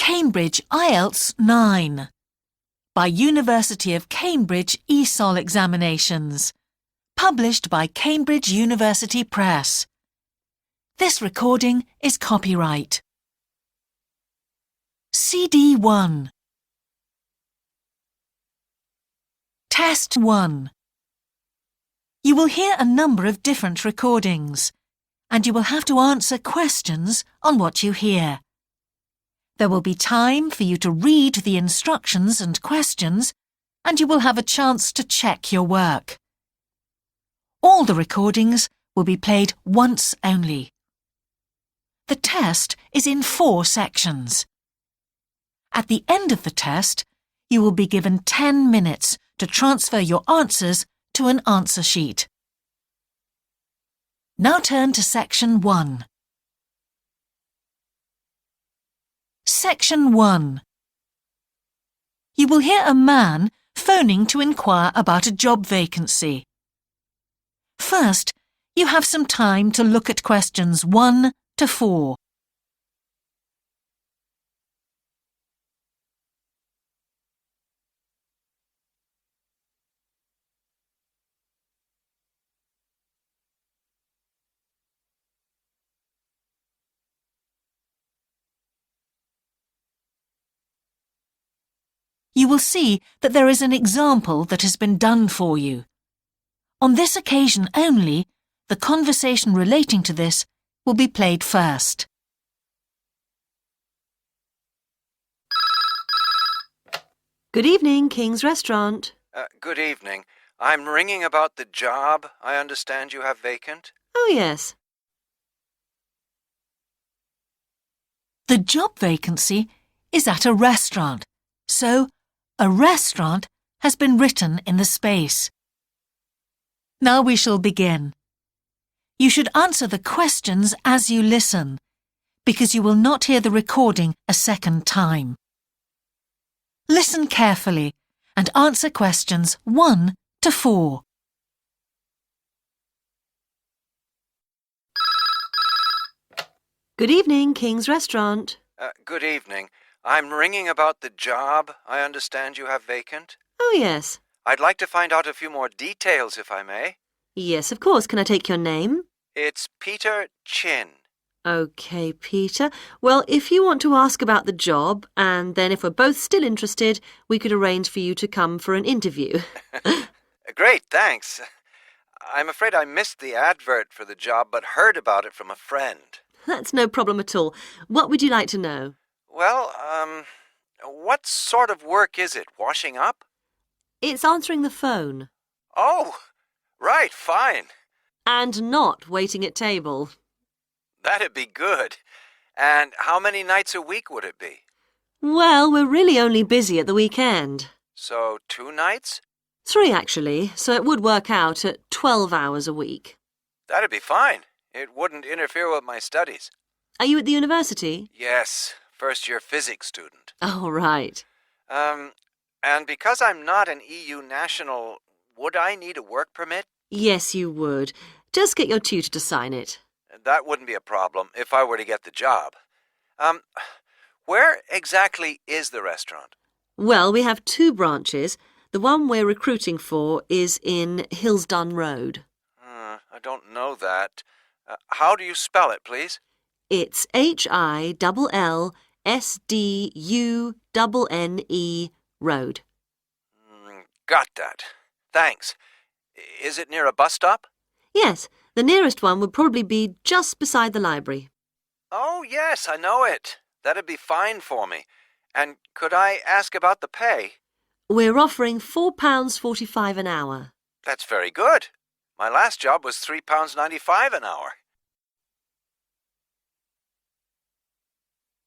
Cambridge Ielts 9 by University of Cambridge ESOL Examinations, published by Cambridge University Press. This recording is copyright. CD 1. Test 1. You will hear a number of different recordings, and you will have to answer questions on what you hear. There will be time for you to read the instructions and questions, and you will have a chance to check your work. All the recordings will be played once only. The test is in 4 sections. At the end of the test, you will be given 10 minutes to transfer your answers to an answer sheet. Now turn to Section 1. Section 1. You will hear a man phoning to inquire about a job vacancy. First, you have some time to look at questions 1 to 4. You will see that there is an example that has been done for you. On this occasion only, the conversation relating to this will be played first. Good evening, King's Restaurant. Good evening. I'm ringing about the job I understand you have vacant. Oh, yes. The job vacancy is at a restaurant, so a restaurant has been written in the space. Now we shall begin. You should answer the questions as you listen, because you will not hear the recording a second time. Listen carefully and answer questions 1 to 4. Good evening, King's Restaurant. Good evening. I'm ringing about the job I understand you have vacant. Oh, yes. I'd like to find out a few more details, if I may. Yes, of course. Can I take your name? It's Peter Chin. OK, Peter. Well, if you want to ask about the job, and then if we're both still interested, we could arrange for you to come for an interview. Great, thanks. I'm afraid I missed the advert for the job, but heard about it from a friend. That's no problem at all. What would you like to know? Well, what sort of work is it? Washing up? It's answering the phone. Oh, right, fine. And not waiting at table. That'd be good. And how many nights a week would it be? Well, we're really only busy at the weekend. So 2 nights? 3, actually, so it would work out at 12 hours a week. That'd be fine. It wouldn't interfere with my studies. Are you at the university? Yes, first-year physics student. Oh, right. And because I'm not an EU national, would I need a work permit? Yes, you would. Just get your tutor to sign it. That wouldn't be a problem if I were to get the job. Where exactly is the restaurant? Well, we have 2 branches. The one we're recruiting for is in Hillsdon Road. I don't know that. How do you spell it, please? It's HILLSDUNNE Road. Got that. Thanks. Is it near a bus stop? Yes, the nearest one would probably be just beside the library. Oh, yes, I know it. That'd be fine for me. And could I ask about the pay? We're offering £4.45 an hour. That's very good. My last job was £3.95 an hour.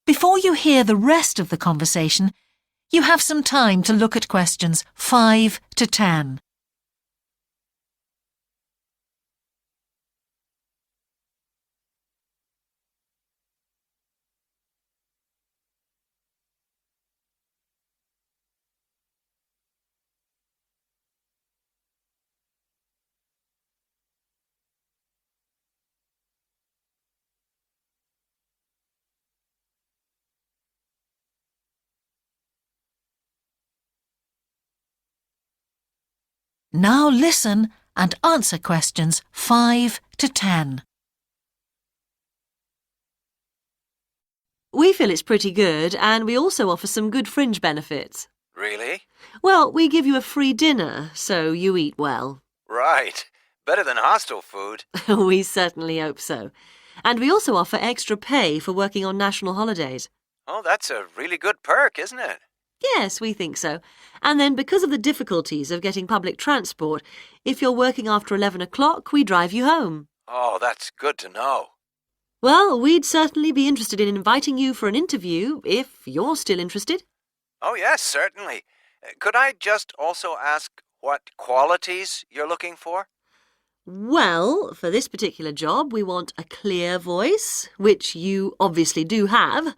Before you hear the rest of the conversation, you have some time to look at questions 5 to 10. Now listen and answer questions 5 to 10. We feel it's pretty good, and we also offer some good fringe benefits. Really? Well, we give you a free dinner, so you eat well. Right. Better than hostel food. We certainly hope so. And we also offer extra pay for working on national holidays. Oh, that's a really good perk, isn't it? Yes, we think so. And then because of the difficulties of getting public transport, if you're working after 11 o'clock, we drive you home. Oh, that's good to know. Well, we'd certainly be interested in inviting you for an interview, if you're still interested. Oh, yes, certainly. Could I just also ask what qualities you're looking for? Well, for this particular job, we want a clear voice, which you obviously do have.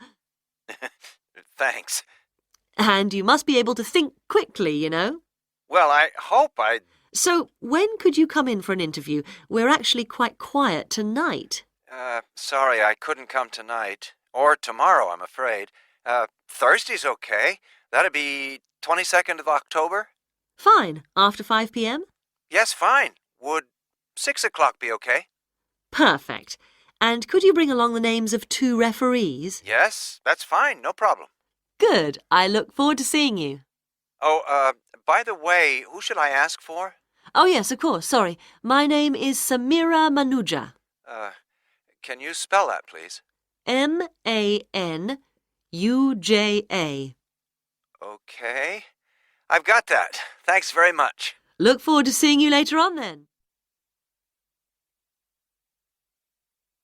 Thanks. And you must be able to think quickly, you know. Well, I hope I... So, when could you come in for an interview? We're actually quite quiet tonight. Sorry, I couldn't come tonight. Or tomorrow, I'm afraid. Thursday's okay. That'd be 22nd of October? Fine. After 5 p.m.? Yes, fine. Would 6 o'clock be okay? Perfect. And could you bring along the names of 2 referees? Yes, that's fine. No problem. Good. I look forward to seeing you. Oh, by the way, who should I ask for? Oh, yes, of course. Sorry. My name is Samira Manuja. Can you spell that, please? Manuja. Okay. I've got that. Thanks very much. Look forward to seeing you later on, then.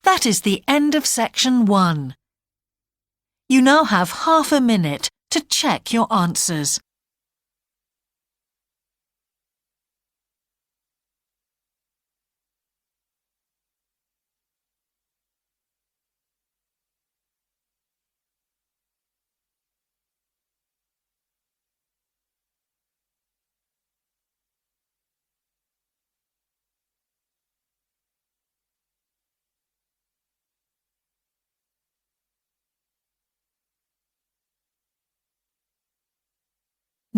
That is the end of section 1. You now have half a minute to check your answers.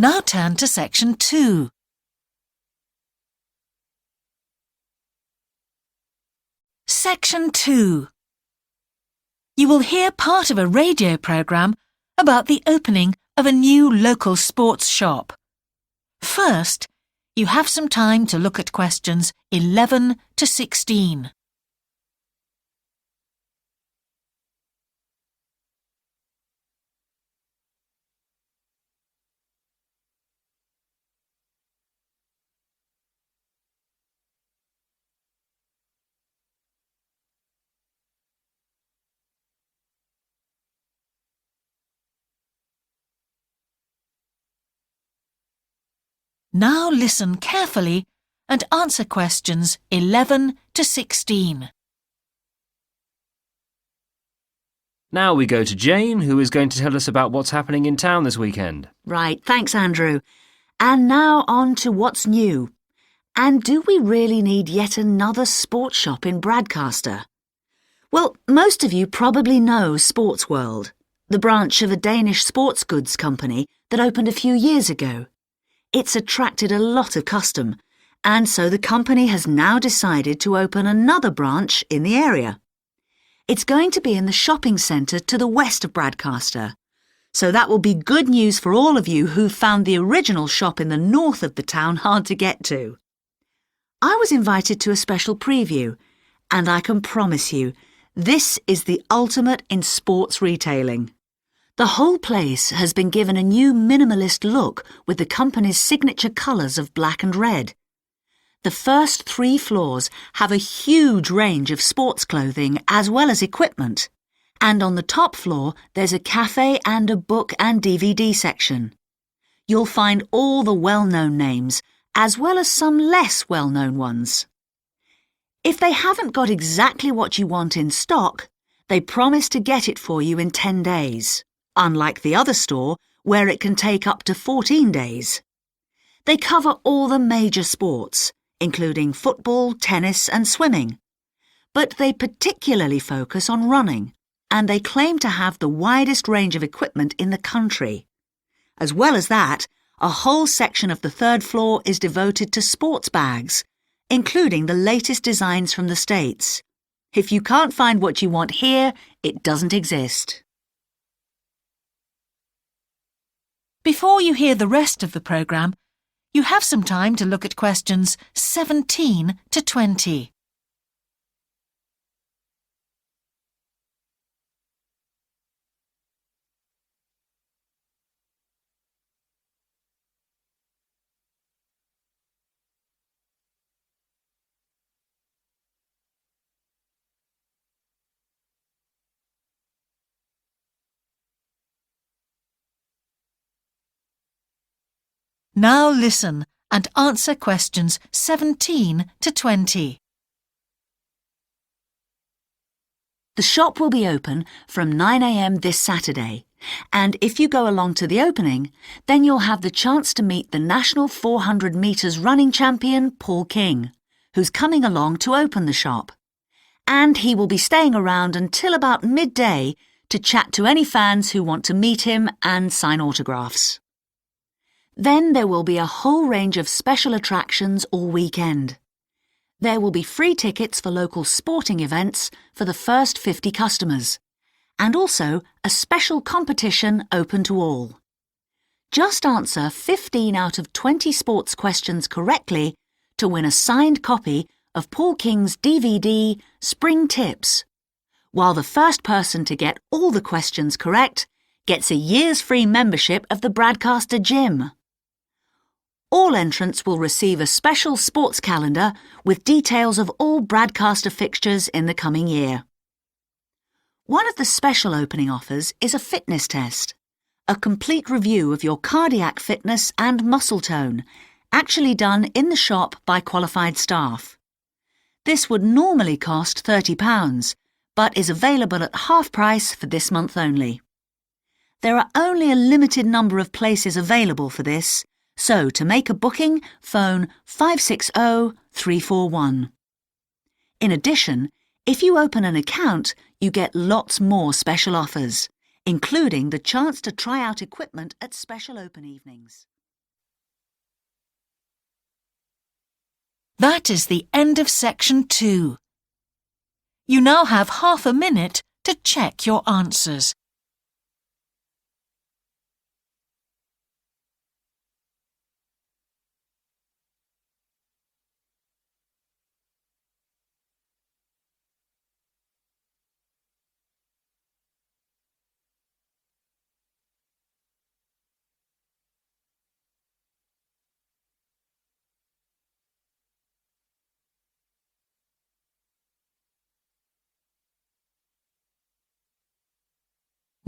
Now turn to section 2. Section 2. You will hear part of a radio programme about the opening of a new local sports shop. First, you have some time to look at questions 11 to 16. Now listen carefully and answer questions 11 to 16. Now we go to Jane, who is going to tell us about what's happening in town this weekend. Right, thanks, Andrew. And now on to what's new. And do we really need yet another sports shop in Bradcaster? Well, most of you probably know Sports World, the branch of a Danish sports goods company that opened a few years ago. It's attracted a lot of custom, and so the company has now decided to open another branch in the area. It's going to be in the shopping centre to the west of Bradcaster, so that will be good news for all of you who found the original shop in the north of the town hard to get to. I was invited to a special preview, and I can promise you, this is the ultimate in sports retailing. The whole place has been given a new minimalist look with the company's signature colours of black and red. The first 3 floors have a huge range of sports clothing as well as equipment. And on the top floor, there's a cafe and a book and DVD section. You'll find all the well-known names, as well as some less well-known ones. If they haven't got exactly what you want in stock, they promise to get it for you in 10 days. Unlike the other store, where it can take up to 14 days. They cover all the major sports, including football, tennis and swimming. But they particularly focus on running, and they claim to have the widest range of equipment in the country. As well as that, a whole section of the third floor is devoted to sports bags, including the latest designs from the States. If you can't find what you want here, it doesn't exist. Before you hear the rest of the programme, you have some time to look at questions 17 to 20. Now listen and answer questions 17 to 20. The shop will be open from 9 a.m. this Saturday, and if you go along to the opening, then you'll have the chance to meet the national 400 metres running champion Paul King, who's coming along to open the shop. And he will be staying around until about midday to chat to any fans who want to meet him and sign autographs. Then there will be a whole range of special attractions all weekend. There will be free tickets for local sporting events for the first 50 customers, and also a special competition open to all. Just answer 15 out of 20 sports questions correctly to win a signed copy of Paul King's DVD, Spring Tips, while the first person to get all the questions correct gets a year's free membership of the Bradcaster Gym. All entrants will receive a special sports calendar with details of all Bradcaster fixtures in the coming year. One of the special opening offers is a fitness test, a complete review of your cardiac fitness and muscle tone, actually done in the shop by qualified staff. This would normally cost £30, but is available at half price for this month only. There are only a limited number of places available for this, so to make a booking, phone 560 341. In addition, if you open an account, you get lots more special offers, including the chance to try out equipment at special open evenings. That is the end of section 2. You now have half a minute to check your answers.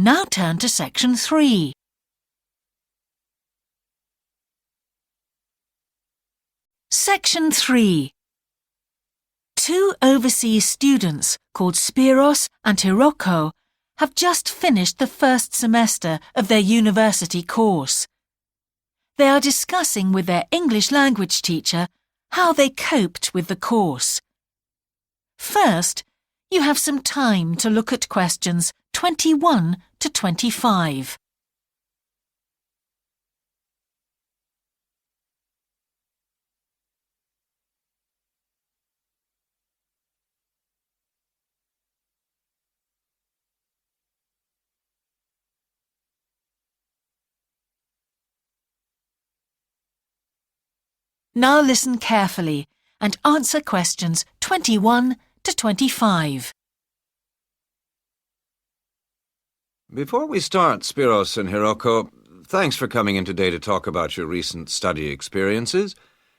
Now turn to section 3. Section 3. Two overseas students called Spiros and Hiroko have just finished the first semester of their university course. They are discussing with their English language teacher how they coped with the course. First, you have some time to look at questions 21 to 25. Now listen carefully and answer questions 21 to 25. Before we start, Spiros and Hiroko, thanks for coming in today to talk about your recent study experiences,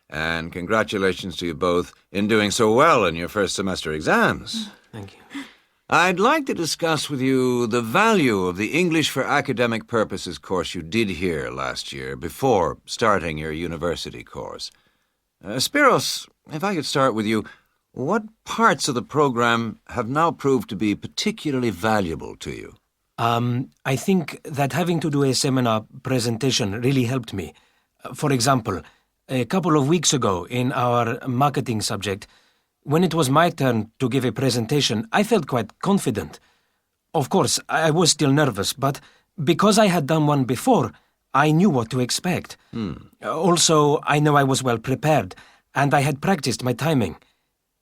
and congratulations to you both in doing so well in your first semester exams. Thank you. I'd like to discuss with you the value of the English for Academic Purposes course you did here last year before starting your university course. Spiros, if I could start with you, what parts of the program have now proved to be particularly valuable to you? I think that having to do a seminar presentation really helped me. For example, a couple of weeks ago in our marketing subject, when it was my turn to give a presentation, I felt quite confident. Of course, I was still nervous, but because I had done one before, I knew what to expect. Also, I know I was well prepared, and I had practiced my timing.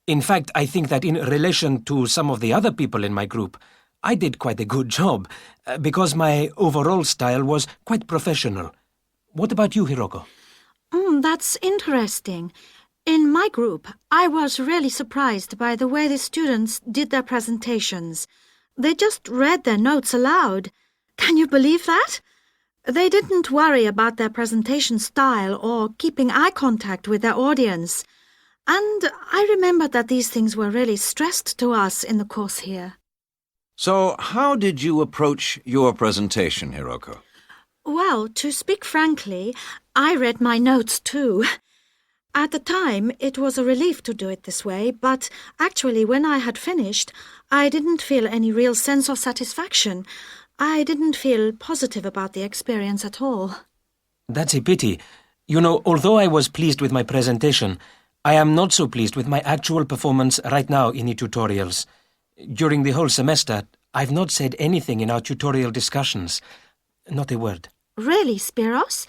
In fact, I think that in relation to some of the other people in my group, I did quite a good job, because my overall style was quite professional. What about you, Hiroko? That's interesting. In my group, I was really surprised by the way the students did their presentations. They just read their notes aloud. Can you believe that? They didn't worry about their presentation style or keeping eye contact with their audience. And I remembered that these things were really stressed to us in the course here. So, how did you approach your presentation, Hiroko? Well, to speak frankly, I read my notes too. At the time, it was a relief to do it this way, but actually when I had finished, I didn't feel any real sense of satisfaction. I didn't feel positive about the experience at all. That's a pity. You know, although I was pleased with my presentation, I am not so pleased with my actual performance right now in the tutorials. During the whole semester, I've not said anything in our tutorial discussions. Not a word. Really, Spiros?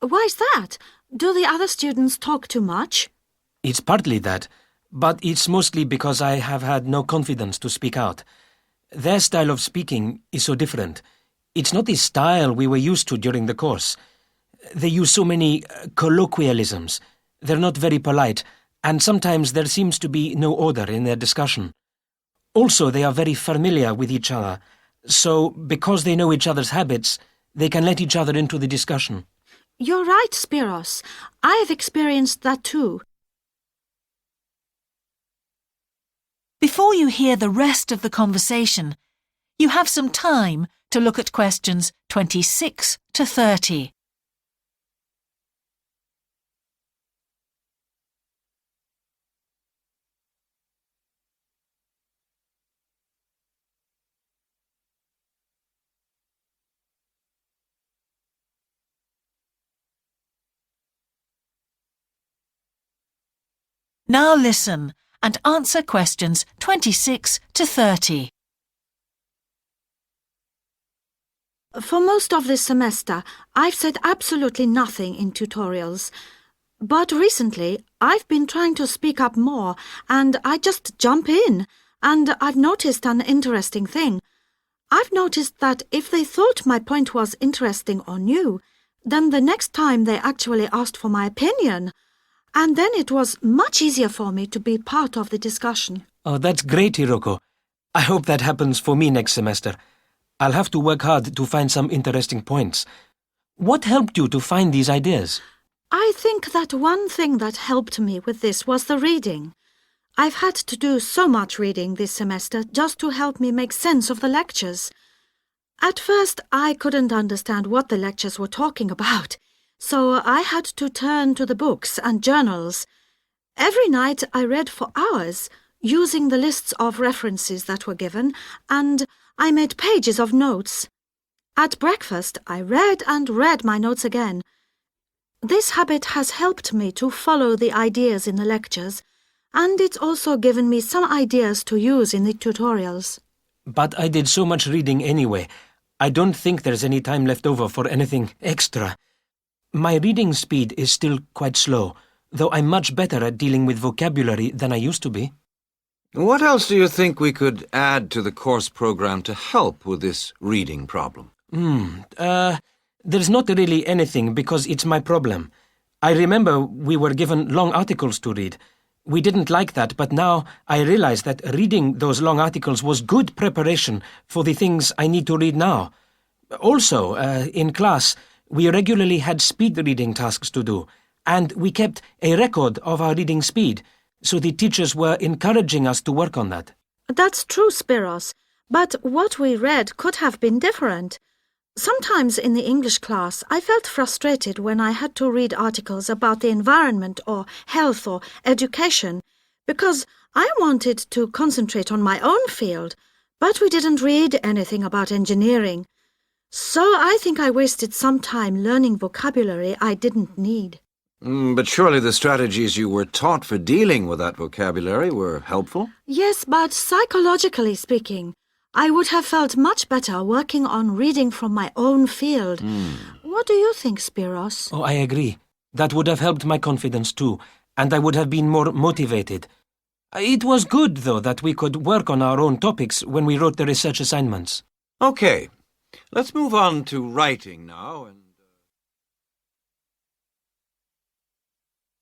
Why's that? Do the other students talk too much? It's partly that, but it's mostly because I have had no confidence to speak out. Their style of speaking is so different. It's not the style we were used to during the course. They use so many colloquialisms. They're not very polite, and sometimes there seems to be no order in their discussion. Also, they are very familiar with each other, so because they know each other's habits, they can let each other into the discussion. You're right, Spiros. I've experienced that too. Before you hear the rest of the conversation, you have some time to look at questions 26 to 30. Now listen and answer questions 26 to 30. For most of this semester, I've said absolutely nothing in tutorials. But recently, I've been trying to speak up more, and I just jump in, and I've noticed an interesting thing. I've noticed that if they thought my point was interesting or new, then the next time they actually asked for my opinion. And then it was much easier for me to be part of the discussion. Oh, that's great, Hiroko. I hope that happens for me next semester. I'll have to work hard to find some interesting points. What helped you to find these ideas? I think that one thing that helped me with this was the reading. I've had to do so much reading this semester just to help me make sense of the lectures. At first, I couldn't understand what the lectures were talking about, so I had to turn to the books and journals. Every night I read for hours, using the lists of references that were given, and I made pages of notes. At breakfast, I read and read my notes again. This habit has helped me to follow the ideas in the lectures, and it's also given me some ideas to use in the tutorials. But I did so much reading anyway. I don't think there's any time left over for anything extra. My reading speed is still quite slow, though I'm much better at dealing with vocabulary than I used to be. What else do you think we could add to the course program to help with this reading problem? There's not really anything because it's my problem. I remember we were given long articles to read. We didn't like that, but now I realize that reading those long articles was good preparation for the things I need to read now. Also, in class, we regularly had speed reading tasks to do, and we kept a record of our reading speed, so the teachers were encouraging us to work on that. That's true, Spiros, but what we read could have been different. Sometimes in the English class, I felt frustrated when I had to read articles about the environment or health or education, because I wanted to concentrate on my own field, but we didn't read anything about engineering. So I think I wasted some time learning vocabulary I didn't need. But surely the strategies you were taught for dealing with that vocabulary were helpful? Yes, but psychologically speaking, I would have felt much better working on reading from my own field. What do you think, Spiros? Oh, I agree. That would have helped my confidence too, and I would have been more motivated. It was good, though, that we could work on our own topics when we wrote the research assignments. Okay, let's move on to writing now and...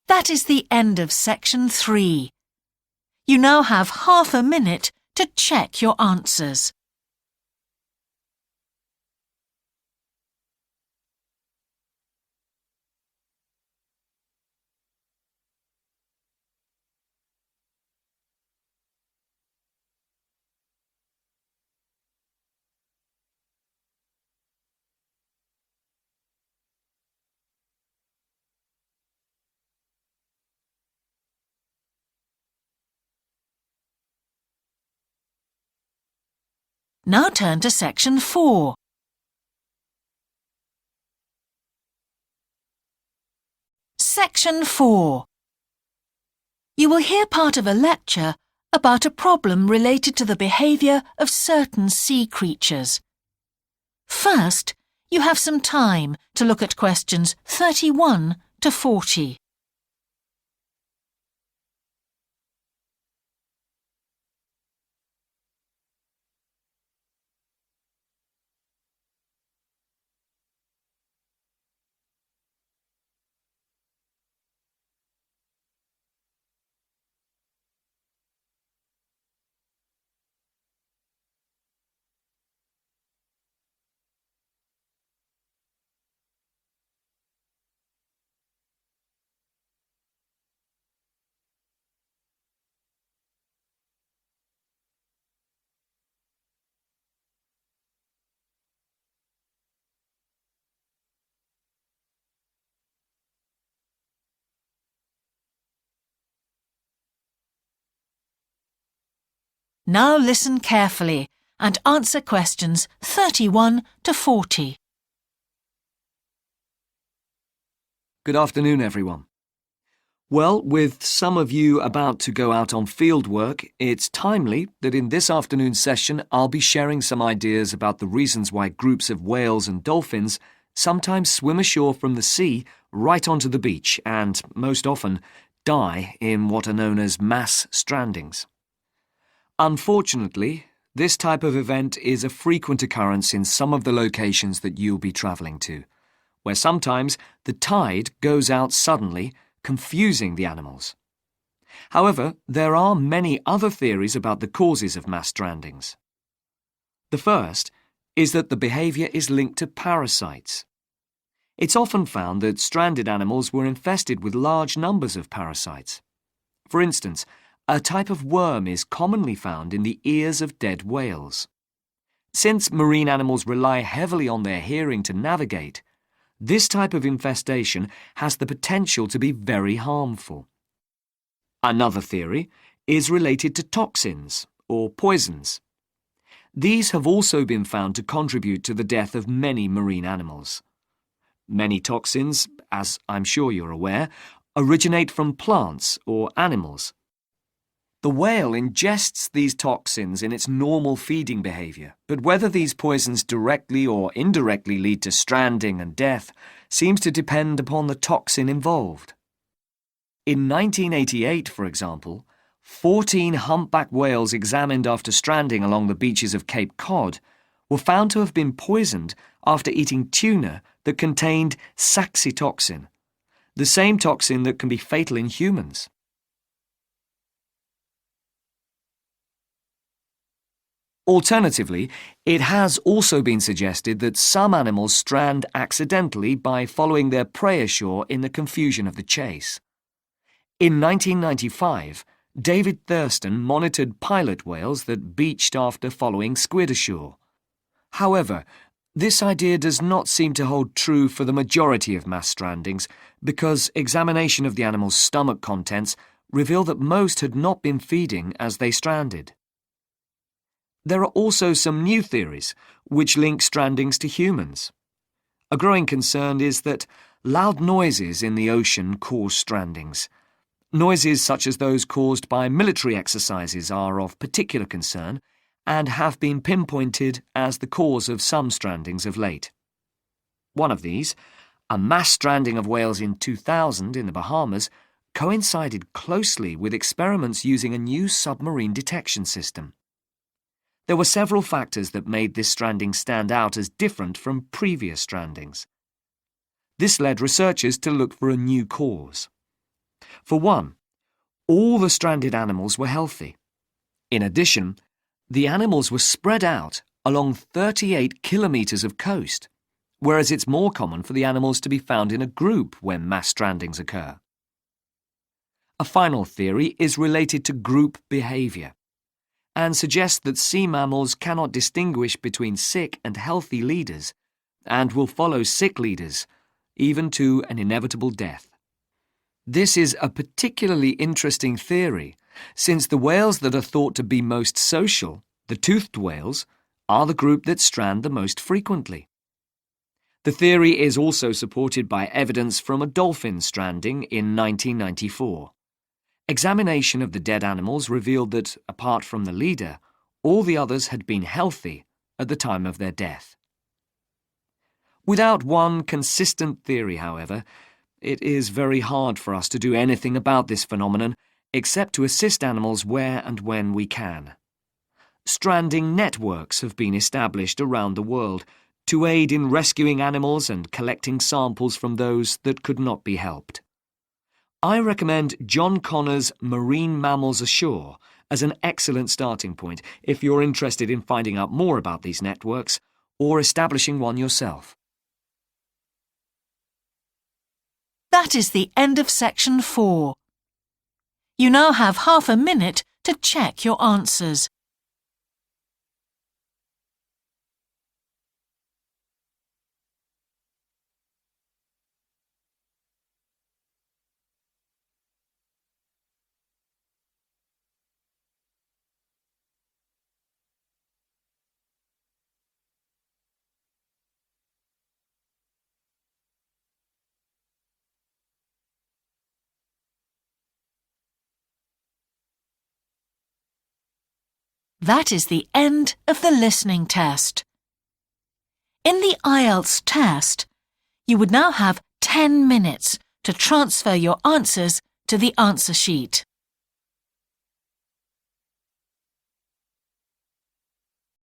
That is the end of section 3. You now have half a minute to check your answers. Now turn to section 4. Section 4. You will hear part of a lecture about a problem related to the behaviour of certain sea creatures. First, you have some time to look at questions 31 to 40. Now listen carefully and answer questions 31 to 40. Good afternoon, everyone. Well, with some of you about to go out on field work, it's timely that in this afternoon's session I'll be sharing some ideas about the reasons why groups of whales and dolphins sometimes swim ashore from the sea right onto the beach and, most often, die in what are known as mass strandings. Unfortunately, this type of event is a frequent occurrence in some of the locations that you'll be travelling to, where sometimes the tide goes out suddenly, confusing the animals. However, there are many other theories about the causes of mass strandings. The first is that the behaviour is linked to parasites. It's often found that stranded animals were infested with large numbers of parasites. For instance, a type of worm is commonly found in the ears of dead whales. Since marine animals rely heavily on their hearing to navigate, this type of infestation has the potential to be very harmful. Another theory is related to toxins or poisons. These have also been found to contribute to the death of many marine animals. Many toxins, as I'm sure you're aware, originate from plants or animals. The whale ingests these toxins in its normal feeding behaviour, but whether these poisons directly or indirectly lead to stranding and death seems to depend upon the toxin involved. In 1988, for example, 14 humpback whales examined after stranding along the beaches of Cape Cod were found to have been poisoned after eating tuna that contained saxitoxin, the same toxin that can be fatal in humans. Alternatively, it has also been suggested that some animals strand accidentally by following their prey ashore in the confusion of the chase. In 1995, David Thurston monitored pilot whales that beached after following squid ashore. However, this idea does not seem to hold true for the majority of mass strandings because examination of the animal's stomach contents revealed that most had not been feeding as they stranded. There are also some new theories which link strandings to humans. A growing concern is that loud noises in the ocean cause strandings. Noises such as those caused by military exercises are of particular concern and have been pinpointed as the cause of some strandings of late. One of these, a mass stranding of whales in 2000 in the Bahamas, coincided closely with experiments using a new submarine detection system. There were several factors that made this stranding stand out as different from previous strandings. This led researchers to look for a new cause. For one, all the stranded animals were healthy. In addition, the animals were spread out along 38 kilometres of coast, whereas it's more common for the animals to be found in a group when mass strandings occur. A final theory is related to group behaviour and suggests that sea mammals cannot distinguish between sick and healthy leaders and will follow sick leaders, even to an inevitable death. This is a particularly interesting theory, since the whales that are thought to be most social, the toothed whales, are the group that strand the most frequently. The theory is also supported by evidence from a dolphin stranding in 1994. Examination of the dead animals revealed that, apart from the leader, all the others had been healthy at the time of their death. Without one consistent theory, however, it is very hard for us to do anything about this phenomenon except to assist animals where and when we can. Stranding networks have been established around the world to aid in rescuing animals and collecting samples from those that could not be helped. I recommend John Connor's Marine Mammals Ashore as an excellent starting point if you're interested in finding out more about these networks or establishing one yourself. That is the end of section 4. You now have half a minute to check your answers. That is the end of the listening test. In the Ielts test, you would now have 10 minutes to transfer your answers to the answer sheet.